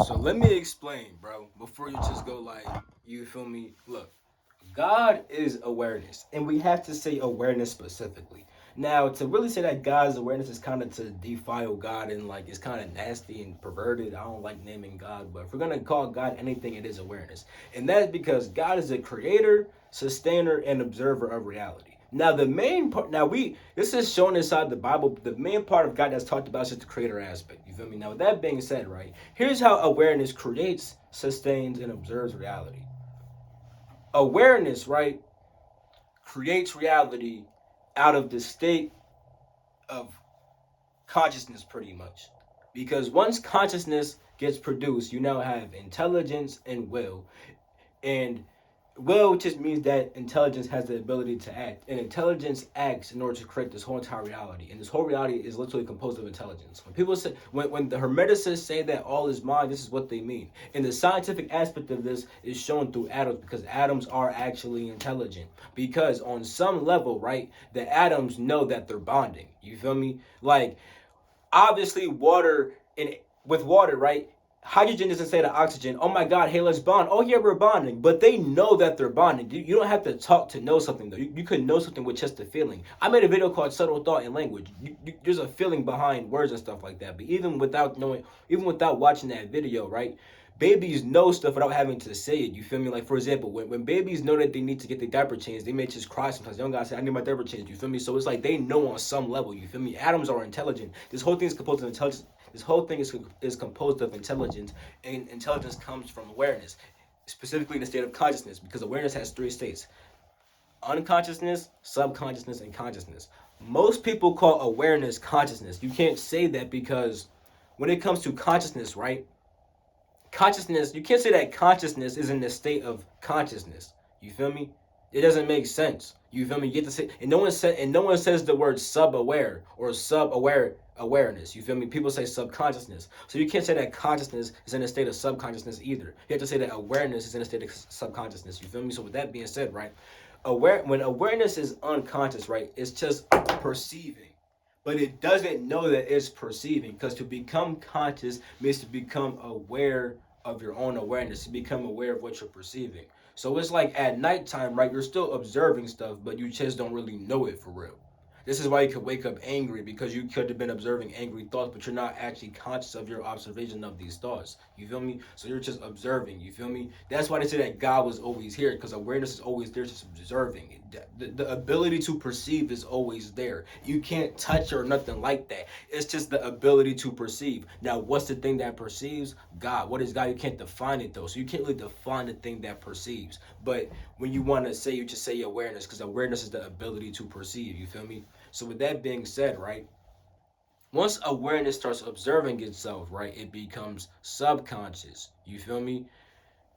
So let me explain, bro, before you just go like, you feel me? Look, God is awareness, and we have to say awareness specifically. Now, to really say that God's awareness is kind of to defile God and like it's kind of nasty and perverted. I don't like naming God, but if we're gonna call God anything, it is awareness, and that's because God is a creator, sustainer, and observer of reality. Now, the main part. Now, we this is shown inside the Bible. The main part of God that's talked about is just the creator aspect. You feel me? Now, with that being said, right here's how awareness creates, sustains, and observes reality. Awareness, right, creates reality out of the state of consciousness, pretty much. Because once consciousness gets produced, you now have intelligence and will. And will just means that intelligence has the ability to act. And intelligence acts in order to create this whole entire reality. And this whole reality is literally composed of intelligence. When people say, when the Hermeticists say that all is mind, this is what they mean. And the scientific aspect of this is shown through atoms because atoms are actually intelligent. Because on some level, right, the atoms know that they're bonding. You feel me? Like, obviously water in with water, right? Hydrogen doesn't say to oxygen, oh my God, hey, let's bond. Oh yeah, we're bonding. But they know that they're bonding. You don't have to talk to know something though. You could know something with just a feeling. I made a video called Subtle Thought and Language. There's a feeling behind words and stuff like that. But even without watching that video, right? Babies know stuff without having to say it. You feel me? Like, for example, when babies know that they need to get their diaper changed, they may just cry sometimes. Young guys say, I need my diaper changed. You feel me? So it's like they know on some level. You feel me? Atoms are intelligent. This whole thing is composed of intelligence. This whole thing is composed of intelligence, and intelligence comes from awareness, specifically in the state of consciousness, because awareness has three states: unconsciousness, subconsciousness, and consciousness. Most people call awareness consciousness. You can't say that because when it comes to consciousness, right? Consciousness, you can't say that consciousness is in the state of consciousness. You feel me? It doesn't make sense. You feel me? You get to say, and no one says the word sub-aware or sub-aware awareness. You feel me? People say subconsciousness. So you can't say that consciousness is in a state of subconsciousness either. You have to say that awareness is in a state of subconsciousness. You feel me? So with that being said, right? When awareness is unconscious, right? It's just perceiving, but it doesn't know that it's perceiving, because to become conscious means to become aware of your own awareness, to become aware of what you're perceiving. So it's like at nighttime, right? You're still observing stuff, but you just don't really know it for real. This is why you could wake up angry, because you could have been observing angry thoughts, but you're not actually conscious of your observation of these thoughts. You feel me? So you're just observing. You feel me? That's why they say that God was always here, because awareness is always there, just observing. The ability to perceive is always there. You can't touch or nothing like that. It's just the ability to perceive. Now, what's the thing that perceives? God. What is God? You can't define it though. So you can't really define the thing that perceives. But when you want to say, you just say awareness, because awareness is the ability to perceive. You feel me? So with that being said, right? Once awareness starts observing itself, right, it becomes subconscious. You feel me?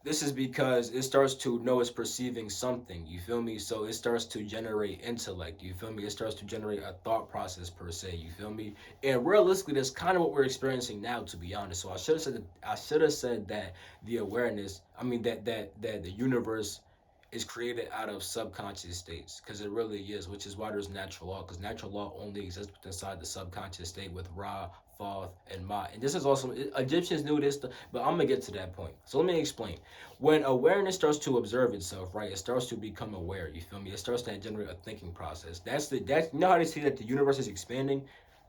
This is because it starts to know it's perceiving something. You feel me? So it starts to generate intellect. You feel me? It starts to generate a thought process per se. You feel me? And realistically, that's kind of what we're experiencing now, to be honest. So I should have said that the awareness, I mean that the universe is created out of subconscious states, because it really is, which is why there's natural law, because natural law only exists inside the subconscious state with Ra, Thoth, and Ma. And this is also, Egyptians knew this, but I'm gonna get to that point. So let me explain. When awareness starts to observe itself, right, it starts to become aware. You feel me? It starts to generate a thinking process. You know how they say that the universe is expanding.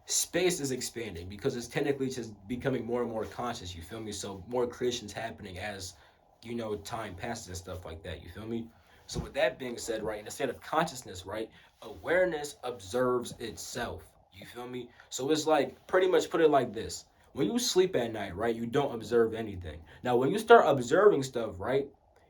Space is expanding because it's technically just becoming more and more conscious. You feel me? So more creation's happening as time passes and stuff like that. You feel me? So with that being said, right, in the state of consciousness, right, awareness observes itself. You feel me? So it's like, pretty much put it like this. When you sleep at night, right, you don't observe anything. Now, when you start observing stuff, right,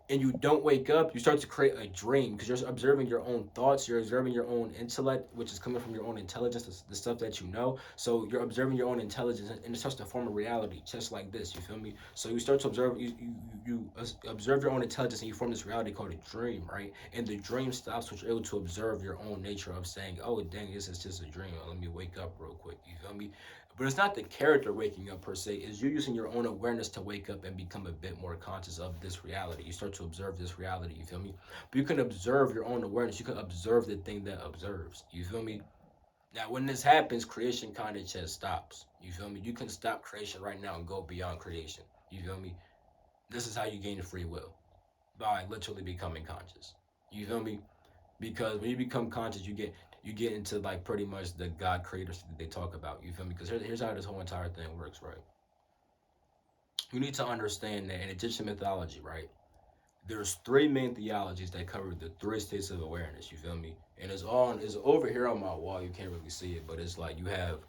and you don't wake up, you start to create a dream, because you're observing your own thoughts, you're observing your own intellect, which is coming from your own intelligence, the stuff that you know. So you're observing your own intelligence, and it starts to form a reality, just like this. You feel me? So you start to observe, you observe your own intelligence, and you form this reality called a dream, right? And the dream stops when you're able to observe your own nature of saying, oh dang, this is just a dream. Let me wake up real quick. You feel me? But it's not the character waking up per se. It's you using your own awareness to wake up and become a bit more conscious of this reality. You start to observe this reality. You feel me? But you can observe your own awareness. You can observe the thing that observes. You feel me? Now, when this happens, creation kind of just stops. You feel me? You can stop creation right now and go beyond creation. You feel me? This is how you gain free will, by literally becoming conscious. You feel me? Because when you become conscious, you get into like pretty much the God creators that they talk about. You feel me? Because here's how this whole entire thing works, right? You need to understand that in Egyptian mythology, right? There's three main theologies that cover the three states of awareness. You feel me? And it's over here on my wall. You can't really see it, but it's like you have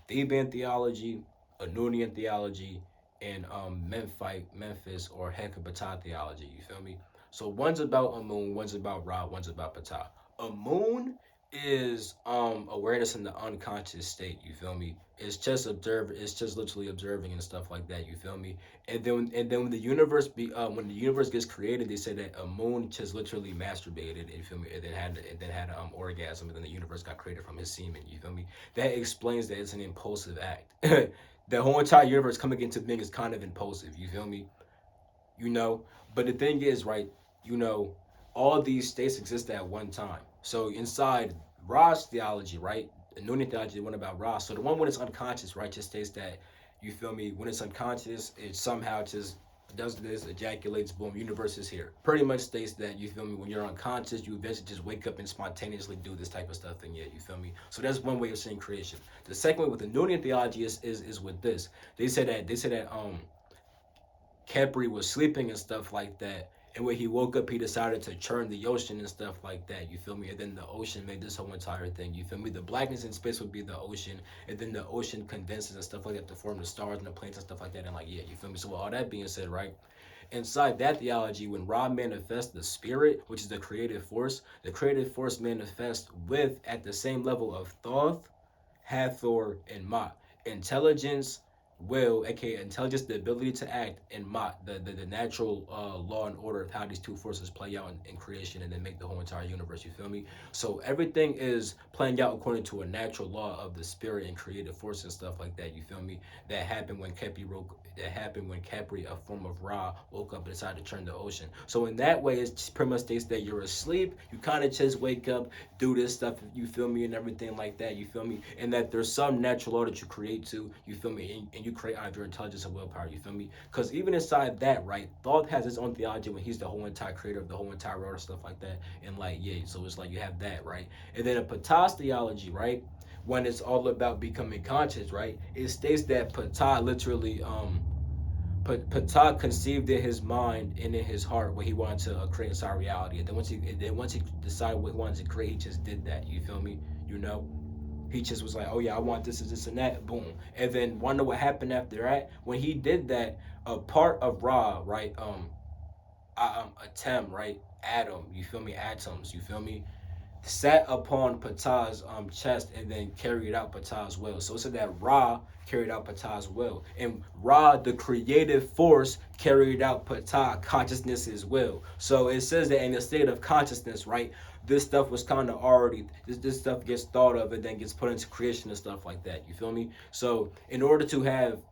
Theban theology, Anunian theology, and Memphis or Hecate theology. You feel me? So one's about Amun, one's about Ra, one's about Ptah. Amun is awareness in the unconscious state. You feel me? It's just observe. It's just literally observing and stuff like that. You feel me? And then when the universe gets created, they say that Amun just literally masturbated. You feel me? And then had orgasm, and then the universe got created from his semen. You feel me? That explains that it's an impulsive act. The whole entire universe coming into being is kind of impulsive. You feel me? You know. But the thing is, right? You know, all these states exist at one time. So inside Ra's theology, right? The Noonian theology, the one about Ra. So the one when it's unconscious, right, just states that, you feel me, when it's unconscious, it somehow just does this, ejaculates, boom, universe is here. Pretty much states that, you feel me, when you're unconscious, you eventually just wake up and spontaneously do this type of stuff, and yeah, you feel me. So that's one way of seeing creation. The second way with the Noonian theology is with this. They say that Khepri was sleeping and stuff like that. And when he woke up, he decided to churn the ocean and stuff like that. You feel me? And then the ocean made this whole entire thing. You feel me? The blackness in space would be the ocean, and then the ocean condenses and stuff like that to form the stars and the planets and stuff like that. And like, yeah, you feel me? So with all that being said, right? Inside that theology, when Ra manifests the spirit, which is the creative force manifests with at the same level of Thoth, Hathor, and Mot. Intelligence, will, aka intelligence, the ability to act, and Mot, the natural law and order of how these two forces play out in creation and then make the whole entire universe. You feel me? So everything is playing out according to a natural law of the spirit and creative force and stuff like that. You feel me? That happened when Capri, a form of Ra, woke up and decided to turn the ocean. So in that way, it pretty much states that you're asleep. You kind of just wake up, do this stuff, you feel me, and everything like that, you feel me, and that there's some natural law that you create too, you feel me, and you create out of your intelligence and willpower, you feel me, because even inside that, right, Thoth has his own theology when he's the whole entire creator of the whole entire world and stuff like that, and like, yeah, so it's like you have that, right, and then a Ptah's theology, right, when it's all about becoming conscious, right, it states that Ptah literally, Ptah conceived in his mind and in his heart what he wanted to create inside reality. And then once he decided what he wanted to create, he just did that. You feel me? You know, he just was like, oh yeah, I want this and this and that. Boom. And then wonder what happened after that. When he did that, a part of Ra, right? Atem, right? Atom. You feel me? Atoms. You feel me? Sat upon Ptah's chest and then carried out Ptah's will. So it said that Ra carried out Ptah's will. And Ra, the creative force, carried out Ptah consciousness's will. So it says that in a state of consciousness, right, this stuff was kind of already, this stuff gets thought of and then gets put into creation and stuff like that. You feel me? So in order to have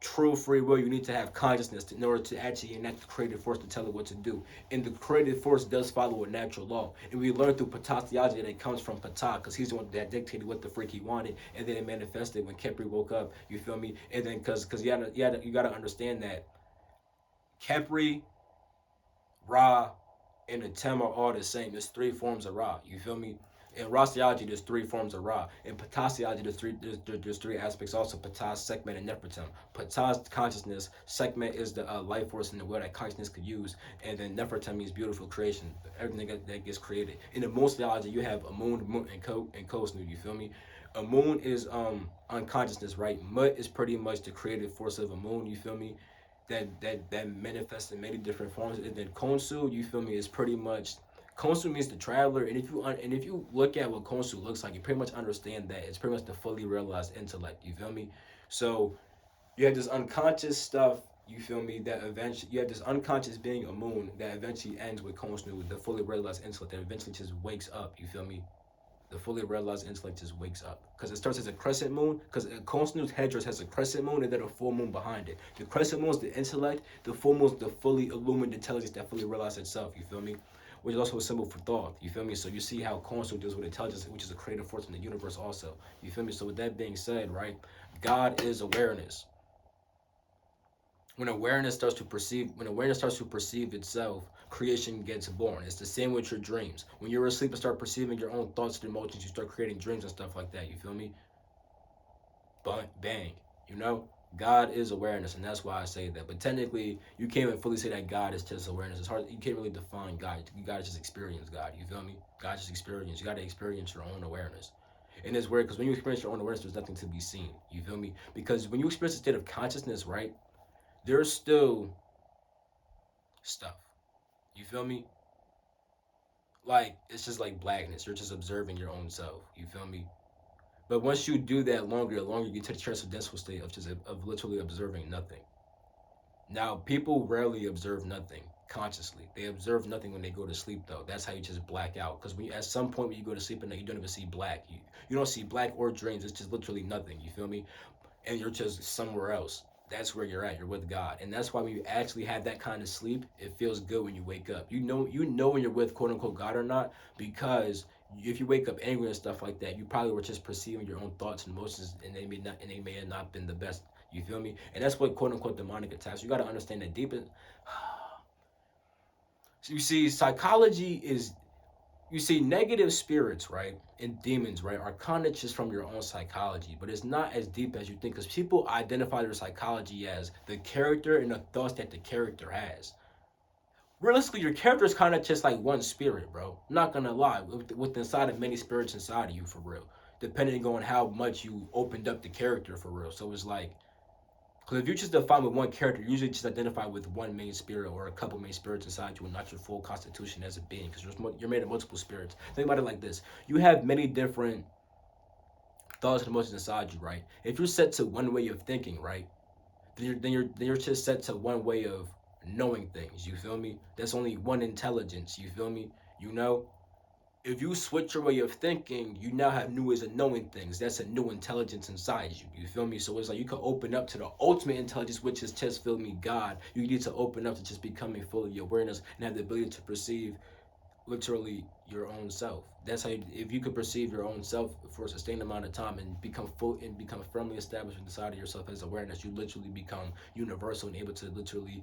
true free will, you need to have consciousness in order to actually enact the creative force to tell it what to do. And the creative force does follow a natural law. And we learn through Ptah's theology that it comes from Ptah because he's the one that dictated what the freak he wanted. And then it manifested when Khepri woke up. You feel me? And then because you gotta understand that Khepri, Ra, and Atem are all the same. There's three forms of Ra. You feel me? In Ra's theology, there's three forms of Ra. In Ptah's theology, there's three aspects also: Ptah's, Sekhmet, and Nefertum. Ptah's consciousness, Sekhmet is the life force in the world that consciousness could use, and then Nefertum means beautiful creation, everything that gets created. In the Moon theology, you have Amun, Mut, and Kosnu. You feel me? Amun is unconsciousness, right? Mut is pretty much the creative force of Amun. You feel me? That manifests in many different forms. And then Khonsu, you feel me, is pretty much, Khonsu means the traveler. And if you look at what Khonsu looks like, you pretty much understand that it's pretty much the fully realized intellect. You feel me? So you have this unconscious stuff. You feel me? That eventually you have this unconscious being a moon that eventually ends with Khonsnu, the fully realized intellect that eventually just wakes up. You feel me? The fully realized intellect just wakes up because it starts as a crescent moon. Because Consonant's headdress has a crescent moon and then a full moon behind it. The crescent moon is the intellect. The full moon is the fully illumined intelligence that fully realized itself. You feel me? Which is also a symbol for thought. You feel me? So you see how Consonant deals with intelligence, which is a creative force in the universe also. You feel me? So with that being said, right, God is awareness. when awareness starts to perceive itself, creation gets born. It's the same with your dreams. When you're asleep and start perceiving your own thoughts and emotions, you start creating dreams and stuff like that. You feel me? But bang, you know, God is awareness, and that's why I say that. But technically, you can't even fully say that God is just awareness. It's hard. You can't really define God. You gotta just experience God. You feel me? God just experience. You gotta experience your own awareness. And it's weird because when you experience your own awareness, there's nothing to be seen. You feel me? Because when you experience a state of consciousness, right, there's still stuff. You feel me? Like it's just like blackness. You're just observing your own self. You feel me? But once you do that longer you get to the transcendental state of just of literally observing nothing. Now, people rarely observe nothing consciously. They observe nothing when they go to sleep, though. That's how you just black out. Because when you, at some point when you go to sleep at night, you don't even see black. You don't see black or dreams. It's just literally nothing. You feel me? And you're just somewhere else. That's where you're at. You're with God, and that's why when you actually have that kind of sleep, it feels good when you wake up. You know when you're with quote unquote God or not, because if you wake up angry and stuff like that, you probably were just perceiving your own thoughts and emotions, and they may have not been the best. You feel me? And that's what quote unquote demonic attacks. You got to understand that deep in. So you see, psychology is you see negative spirits, right, and demons, right, are kind of just from your own psychology, but it's not as deep as you think, because people identify their psychology as the character and the thoughts that the character has. Realistically, your character is kind of just like one spirit, bro. I'm not gonna lie, with inside of many spirits inside of you, for real, depending on how much you opened up the character, for real. So it's like, because if you just define with one character, you usually just identify with one main spirit or a couple main spirits inside you, and not your full constitution as a being. Because you're made of multiple spirits. Think about it like this: you have many different thoughts and emotions inside you, right? If you're set to one way of thinking, right, then you're just set to one way of knowing things. You feel me? That's only one intelligence. You feel me? You know, if you switch your way of thinking, you now have new ways of knowing things. That's a new intelligence inside you. You feel me? So it's like you can open up to the ultimate intelligence, which is just feel me, God. You need to open up to just becoming fully awareness and have the ability to perceive literally your own self. That's how if you could perceive your own self for a sustained amount of time and become full and become firmly established inside of yourself as awareness, you literally become universal and able to literally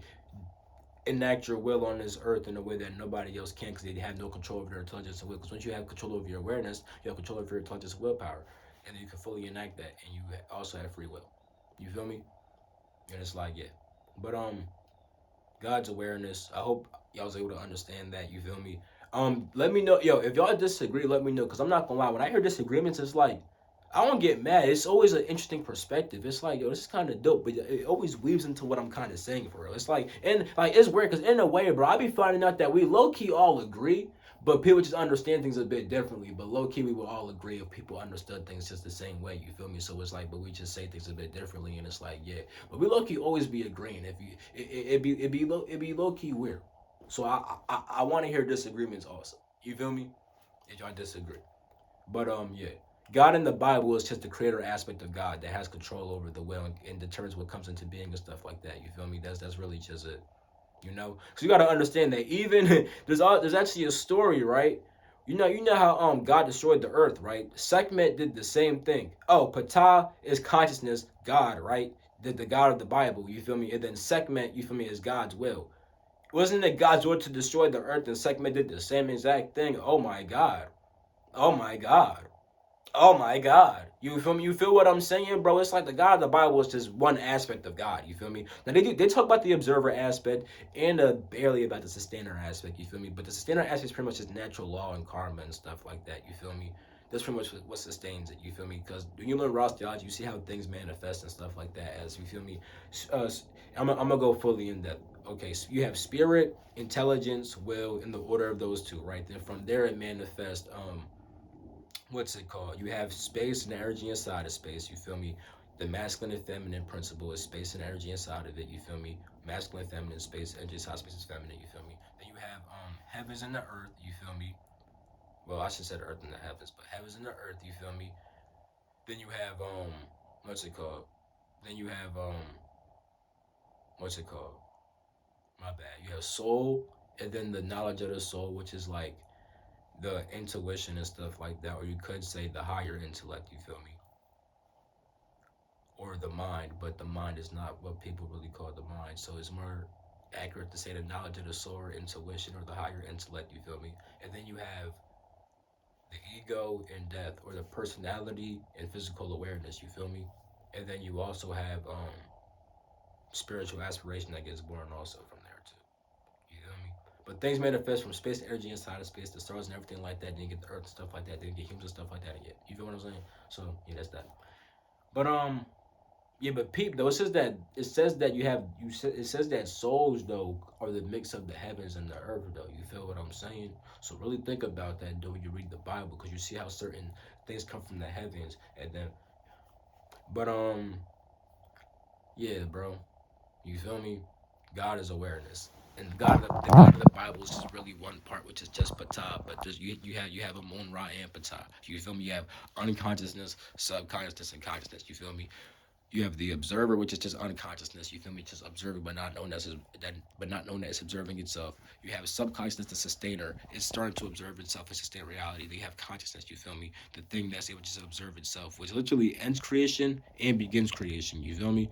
enact your will on this earth in a way that nobody else can, because they have no control over their intelligence and will. Because once you have control over your awareness, you have control over your intelligence and willpower, and then you can fully enact that, and you also have free will. You feel me? And it's like, yeah. But God's awareness. I hope y'all was able to understand that. You feel me? Let me know, yo, if y'all disagree. Let me know, cause I'm not gonna lie. When I hear disagreements, it's like I don't get mad. It's always an interesting perspective. It's like, yo, this is kind of dope, but it always weaves into what I'm kind of saying for real. It's like, and like, it's weird, cause in a way, bro, I be finding out that we low key all agree, but people just understand things a bit differently. But low key, we will all agree if people understood things just the same way. You feel me? So it's like, but we just say things a bit differently, and it's like, yeah. But we low key always be agreeing. If you, it be low key weird. So I want to hear disagreements also. You feel me? If y'all disagree. But yeah. God in the Bible is just the creator aspect of God that has control over the will and determines what comes into being and stuff like that. You feel me? That's really just it. You know? Because you gotta understand that even there's actually a story, right? You know how God destroyed the earth, right? Sekhmet did the same thing. Oh, Ptah is consciousness, God, right? The God of the Bible, you feel me? And then Sekhmet, you feel me, is God's will. Wasn't it God's will to destroy the earth, and Sekhmet did the same exact thing? Oh my God. Oh my God. Oh my God. You feel me? You feel what I'm saying, bro? It's like the God of the Bible is just one aspect of God. You feel me? Now they talk about the observer aspect and barely about the sustainer aspect. You feel me? But the sustainer aspect is pretty much just natural law and karma and stuff like that. You feel me? That's pretty much what sustains it. You feel me? Because when you learn raw theology, you see how things manifest and stuff like that. As you feel me? Uh, I'm gonna go fully in depth. Okay, so you have spirit, intelligence, will, in the order of those two, right? Then from there it manifests. What's it called? You have space and energy inside of space. You feel me? The masculine and feminine principle is space and energy inside of it. You feel me? Masculine, feminine, space, energy inside space is feminine. You feel me? Then you have heavens and the earth. You feel me? Well, I should say the earth and the heavens, but heavens and the earth. You feel me? Then you have what's it called? Then you have what's it called? My bad. You have soul, and then the knowledge of the soul, which is like the intuition and stuff like that, or you could say the higher intellect. You feel me? Or the mind, but the mind is not what people really call the mind. mind. So it's more accurate to say the knowledge of the soul, intuition, or the higher intellect. You feel me? And then you have the ego and death, or the personality and physical awareness. You feel me? And then you also have spiritual aspiration that gets born also from there too. You feel me? But things manifest from space energy inside of space, the stars and everything like that. Then you get the earth and stuff like that. Then you get humans and stuff like that again. You feel what I'm saying? So yeah, that's that. But yeah, but peep though, it says that it says that souls though are the mix of the heavens and the earth though. You feel what I'm saying? So really think about that though when you read the Bible, because you see how certain things come from the heavens and then. But yeah, bro, you feel me? God is awareness. And the God of the Bible is just really one part, which is just Ptah. But just you have a Moon, Ra, and Ptah. You feel me? You have unconsciousness, subconsciousness, and consciousness. You feel me? You have the observer, which is just unconsciousness. You feel me? Just observing, but not known as observing itself. You have subconsciousness, the sustainer. It's starting to observe itself and sustain reality. Then you have consciousness. You feel me? The thing that's able to just observe itself, which literally ends creation and begins creation. You feel me?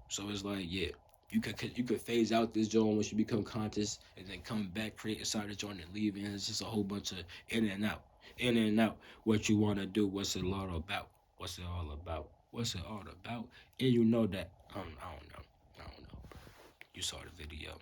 So it's like, yeah, you could phase out this joint once you become conscious, and then come back, create inside the joint, and leave. And it's just a whole bunch of in and out, in and out. What you want to do? What's it all about? What's it all about? What's it all about? And you know that I don't know. I don't know. You saw the video.